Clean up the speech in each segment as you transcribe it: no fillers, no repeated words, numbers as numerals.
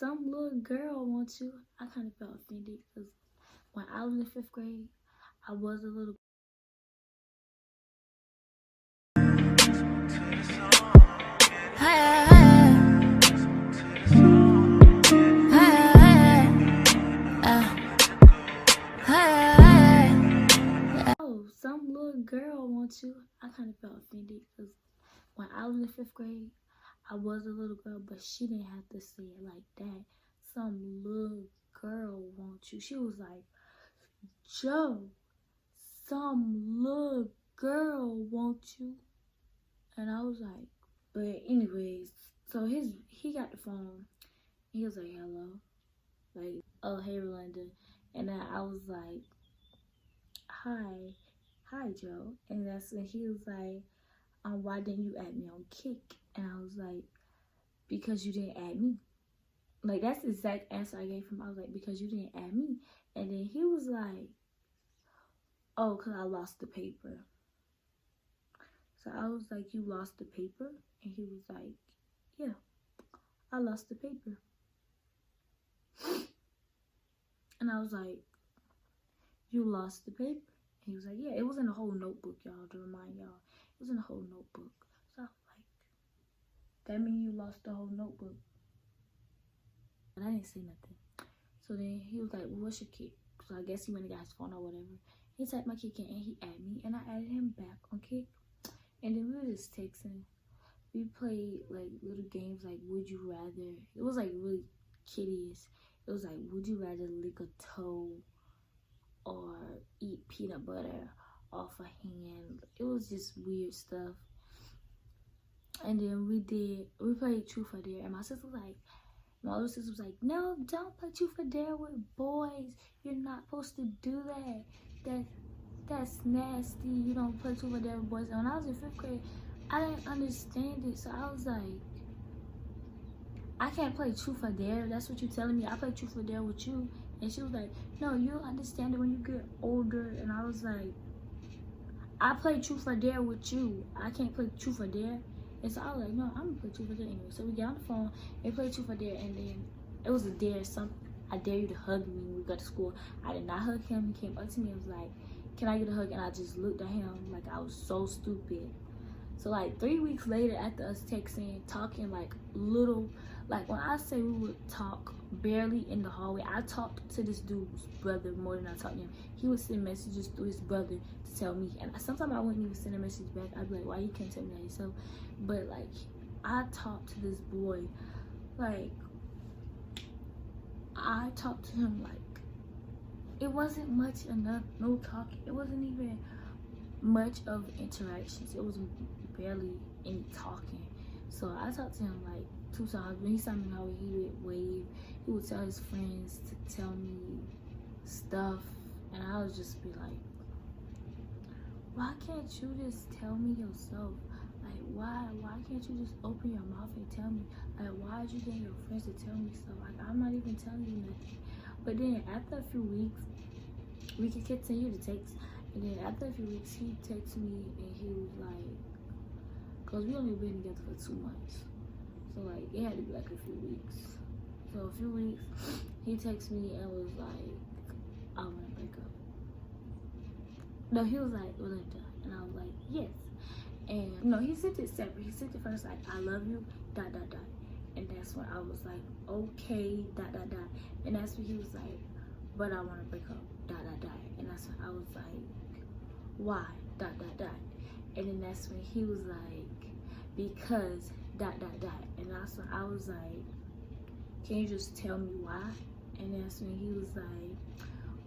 some little girl wants you. I kind of felt offended because when I was in 5th grade, I was a little. Oh, some little girl wants you. I kind of felt offended because when I was in 5th grade, I was a little girl, but she didn't have to say it like that. Some little girl wants you. She was like, Joe, some little girl wants you. And I was like, but anyways, so he got the phone. He was like, hello. Like, oh, hey, Rolanda. And then I was like, hi, Joe. And that's when he was like, why didn't you add me on Kick? And I was like, because you didn't add me. Like, that's the exact answer I gave him. I was like, because you didn't add me. And then he was like, oh, because I lost the paper. So I was like, you lost the paper? And he was like, yeah, I lost the paper. And I was like, you lost the paper? And he was like, yeah, it was in a whole notebook, y'all, to remind y'all. It was in a whole notebook. So I was like, that means you lost the whole notebook. And I didn't say nothing. So then he was like, well, what's your Kick? So I guess he went and got his phone or whatever. He typed my Kick in and he added me. And I added him back on Kick. And then we were just texting. We played like little games like Would You Rather. It was like really kiddies. It was like, would you rather lick a toe or eat peanut butter off a hand? It was just weird stuff. And then we played Truth or Dare. And my older sister was like, no, don't play Truth or Dare with boys. You're not supposed to do that. That's nasty. You don't play Truth or Dare with boys. And when I was in 5th grade, I didn't understand it. So I was like, I can't play Truth or Dare. That's what you're telling me. I play Truth or Dare with you. And she was like, no, you'll understand it when you get older. And I was like, I play Truth or Dare with you. I can't play Truth or Dare. And so I was like, no, I'm gonna play Truth or Dare anyway. So we got on the phone and played Truth or Dare. And then it was a dare. I dare you to hug me when we got to school. I did not hug him. He came up to me and was like, can I get a hug? And I just looked at him like I was so stupid. So like 3 weeks later, after us texting, talking like little, like when I say we would talk barely in the hallway, I talked to this dude's brother more than I talked to him. He would send messages through his brother to tell me, and sometimes I wouldn't even send a message back. I'd be like, why you can't tell me that yourself? But like, I talked to this boy, like, I talked to him like, it wasn't much enough, no talking. It wasn't even much of interactions. It was barely any talking. So I talked to him like 2 times. When he saw me how he would wave, he would tell his friends to tell me stuff, and I would just be like, why can't you just tell me yourself? Like, why can't you just open your mouth and tell me? Like, why are you getting your friends to tell me stuff? Like, I'm not even telling you nothing. But then after a few weeks, we could continue to text. And then after a few weeks, he texted me and he was like, cause we only been together for 2 months. So like, it had to be like a few weeks. So a few weeks, he texted me and was like, I wanna break up. No, he was like, Rolanda. And I was like, yes. And no, he sent it separate. He sent it first like, I love you, ... And that's when I was like, okay, ... And that's when he was like, but I wanna break up, ... And that's when I was like, why, ... And then that's when he was like, because ... And that's when I was like, can you just tell me why? And that's when he was like,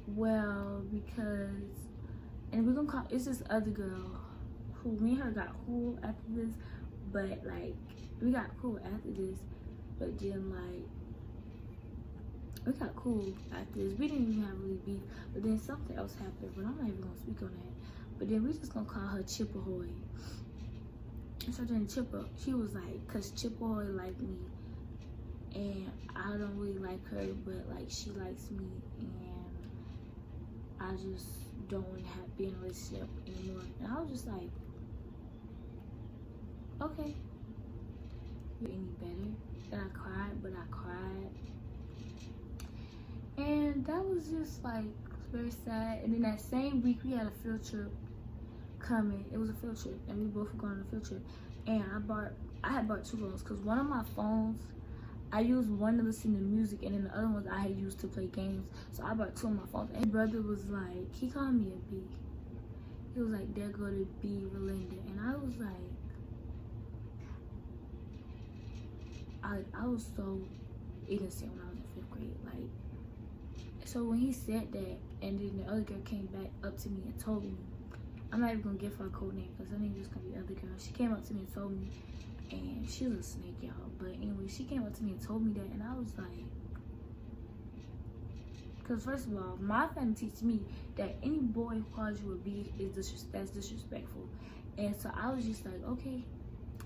well, because, and we're gonna call, it's this other girl who me and her got cool after this, but like, we got cool after this, but then like, we got cool after this. We didn't even have really beef, but then something else happened, but I'm not even gonna speak on that. But then we just gonna call her Chippehoy. So then she was like, cause Chippehoy liked me, and I don't really like her, but like she likes me, and I just don't want to be in a relationship anymore. And I was just like, okay, you're any better? And I cried, but I cried that was just like very sad. And then that same week we had a field trip coming. It was a field trip, and we both were going on a field trip. And I had bought two phones because one of my phones I used one to listen to music, and then the other ones I had used to play games. So I bought two of my phones. And my brother was like, he called me a B. He was like, there go to B, Relinda. And I was like, I was so innocent when I was in 5th grade. Like, so when he said that, and then the other girl came back up to me and told me, I'm not even gonna give her a code name because her name is gonna be other girl. She came up to me and told me, and she was a snake, y'all. But anyway, she came up to me and told me that, and I was like, because first of all, my family teach me that any boy who calls you a B is that's disrespectful. And so I was just like, okay.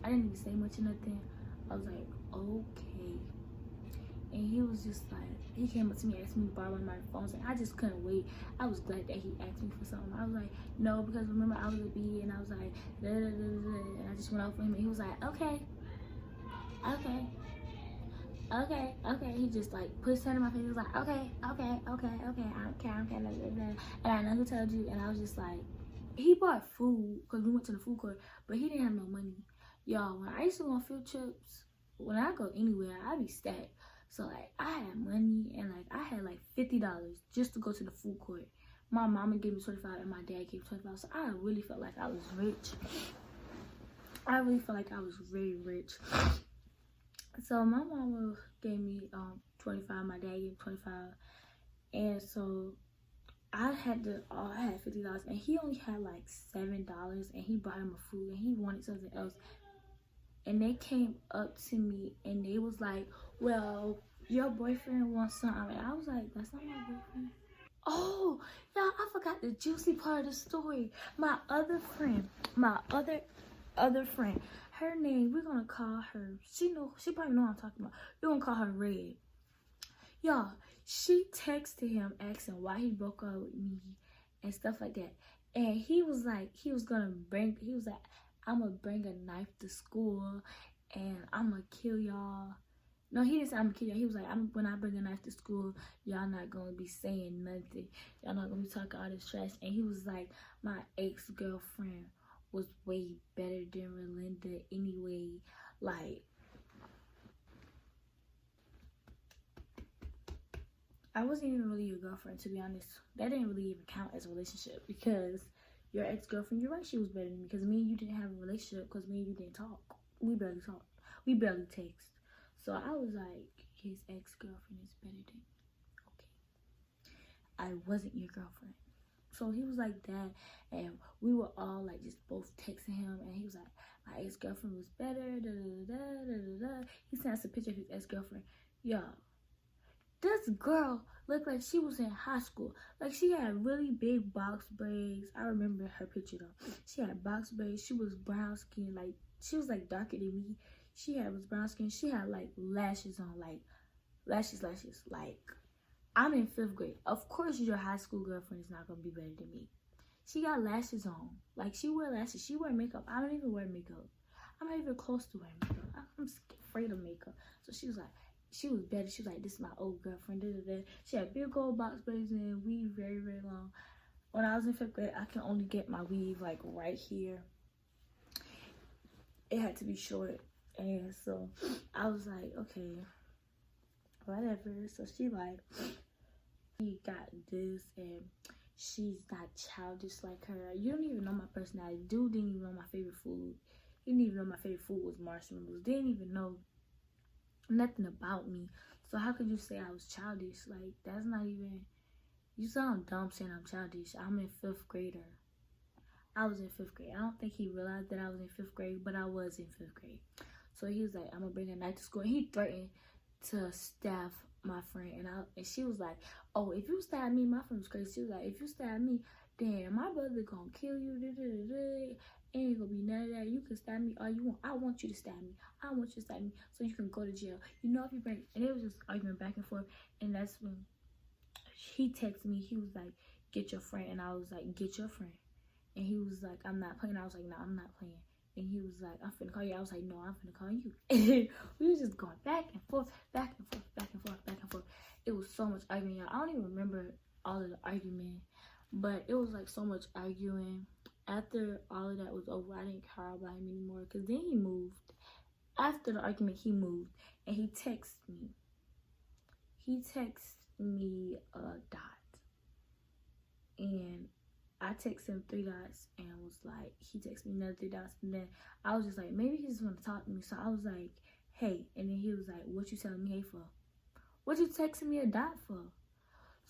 I didn't even say much or nothing. I was like, okay. And he was just like, he came up to me, asked me to borrow one of my phones, and I just couldn't wait. I was glad that he asked me for something. I was like, no, because remember I was a B, and I was like, da, da, da, da, da. And I just went off with him, and he was like, okay, okay, okay, okay. He just like put his hand in my face. He was like, okay, okay, okay, okay, I don't care, blah, blah, blah. And I know who told you, and I was just like, he bought food, because we went to the food court, but he didn't have no money. Y'all, when I used to go on field trips, when I go anywhere, I be stacked. So like I had money, and like I had like $50 just to go to the food court. My mama gave me 25 and my dad gave 25. So I really felt like I was rich. I really felt like I was very rich. So my mama gave me 25, my dad gave 25. And so I had $50, and he only had like $7, and he bought him a food, and he wanted something else. And they came up to me and they was like, well, your boyfriend wants something. And I was like, that's not my boyfriend. Oh, y'all, I forgot the juicy part of the story. My other friend, other friend, her name, we're gonna call her, she probably know what I'm talking about. We're gonna call her Red. Y'all, she texted him asking why he broke up with me and stuff like that. And he was like, he was like, I'm gonna bring a knife to school and I'm gonna kill y'all. No, he didn't say I'm gonna kill y'all. He was like, when I bring a knife to school, y'all not gonna be saying nothing. Y'all not gonna be talking all this trash. And he was like, my ex-girlfriend was way better than Relinda anyway. Like, I wasn't even really your girlfriend, to be honest. That didn't really even count as a relationship because your ex-girlfriend, you're right, she was better than me because me and you didn't have a relationship because me and you didn't talk. We barely talked. We barely text. So I was like, his ex-girlfriend is better than me. Okay. I wasn't your girlfriend. So he was like that, and we were all like just both texting him, and he was like, my ex-girlfriend was better, da da da da da da. He sent us a picture of his ex-girlfriend. Y'all, this girl looked like she was in high school. Like, she had really big box braids. I remember her picture though. She had box braids. She was brown skin. Like, she was like darker than me. Was brown skin. She had like lashes on, like lashes. Like, I'm in 5th grade. Of course your high school girlfriend is not gonna be better than me. She got lashes on. Like, she wear lashes. She wear makeup. I don't even wear makeup. I'm not even close to wearing makeup. I'm afraid of makeup. So she was like, she was better. She was like, this is my old girlfriend. Da, da, da. She had big old box braids and weave very, very long. When I was in 5th grade, I can only get my weave like right here. It had to be short. And so I was like, okay, whatever. So she got this, and she's not childish like her. You don't even know my personality. Dude didn't even know my favorite food. He didn't even know my favorite food was marshmallows. Didn't even know nothing about me. So how could you say I was childish? Like, that's not even, you sound dumb saying I'm childish. I'm in 5th grader. I was in 5th grade. I don't think he realized that I was in 5th grade, but I was in 5th grade. So he was like, I'm gonna bring a knife to school. And he threatened to stab my friend, and she was like, oh, if you stab me, my friend was crazy. She was like, if you stab me, then my brother gonna kill you. Da, da, da, da. Ain't gonna be none of that. You can stab me all you want. I want you to stab me. I want you to stab me so you can go to jail. You know, if you bring, and it was just arguing back and forth. And that's when he texted me. He was like, get your friend. And I was like, get your friend. And he was like, I'm not playing. I was like, no, I'm not playing. And he was like, I'm finna call you. I was like, no, I'm finna call you. And we was just going back and forth, back and forth, back and forth, back and forth. It was so much arguing, y'all. I don't even remember all of the argument, but it was like so much arguing. After all of that was over, I didn't care about him anymore, because then he moved. After the argument, he moved, and he texted me. He texted me a dot, and I texted him 3 dots, and was like, he texted me another 3 dots, and then I was just like, maybe he just want to talk to me. So I was like, hey, and then he was like, what you telling me hey for? What you texting me a dot for?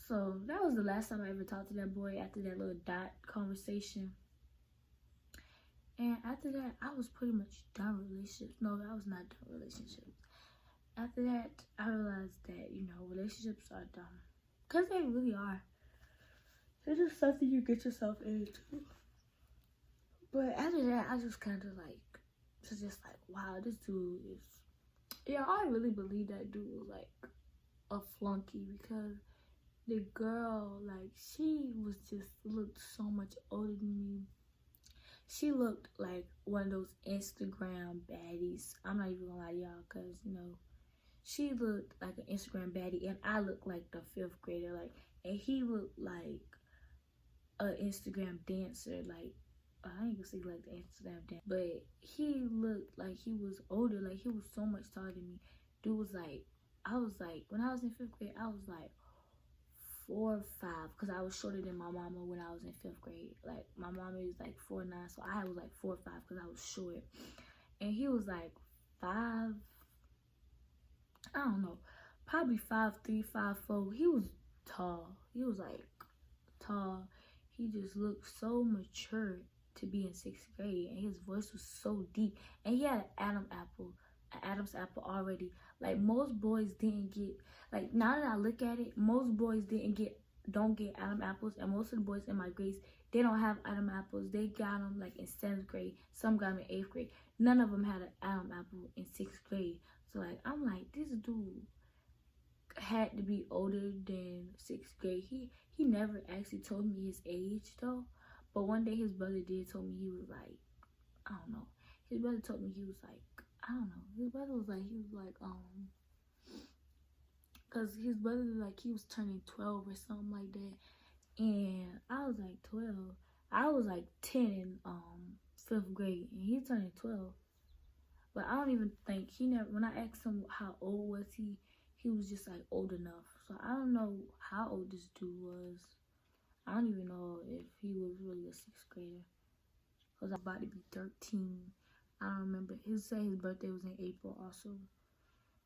So that was the last time I ever talked to that boy, after that little dot conversation. And after that, I was pretty much done with relationships. No, I was not done with relationships. After that, I realized that, you know, relationships are dumb. Because they really are. They're just something you get yourself into. But after that, I just kind of like, was just like, wow, this dude is... Yeah, I really believe that dude was like a flunky, because the girl, like, she was just looked so much older than me. She looked like one of those Instagram baddies. I'm not even gonna lie to y'all, because, you know, she looked like an Instagram baddie, and I looked like the 5th grader, like, and he looked like an Instagram dancer, like, I ain't gonna say like the Instagram dancer, but he looked like he was older, like, he was so much taller than me. Dude was like, I was like, when I was in 5th grade, I was like 4 or 5, because I was shorter than my mama when I was in 5th grade. Like, my mama is like 4'9", so I was like 4 or 5, because I was short. And he was like 5, I don't know, probably 5'3", 5'4". He was tall. He was like tall. He just looked so mature to be in 6th grade, and his voice was so deep. And he had an Adam's apple already. Like, most boys didn't get, like, now that I look at it, most boys don't get Adam apples, and most of the boys in my grades, they don't have Adam apples. They got them like in 7th grade. Some got them in 8th grade. None of them had an Adam apple in 6th grade. So like, I'm like, this dude had to be older than 6th grade. He never actually told me his age though. But one day his brother did tell me. He was like, I don't know. His brother told me he was like, I don't know. His brother was like, cause his brother was like, he was turning 12 or something like that. And I was like 12. I was like 10 in 5th grade, and he turning 12. But I don't even think when I asked him how old was he was just like old enough. So I don't know how old this dude was. I don't even know if he was really a 6th grader, because I'm about to be 13. I don't remember. He said his birthday was in April also.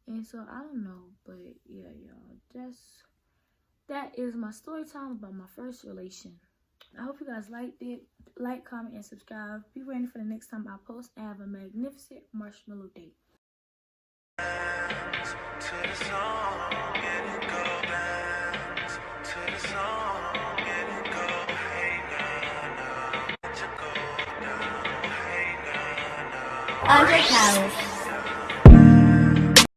And so I don't know, but yeah, y'all, that is my story time about my first relation. I hope you guys liked it. Like, comment, and subscribe. Be ready for the next time I post, and have a magnificent marshmallow day. Andre Palace.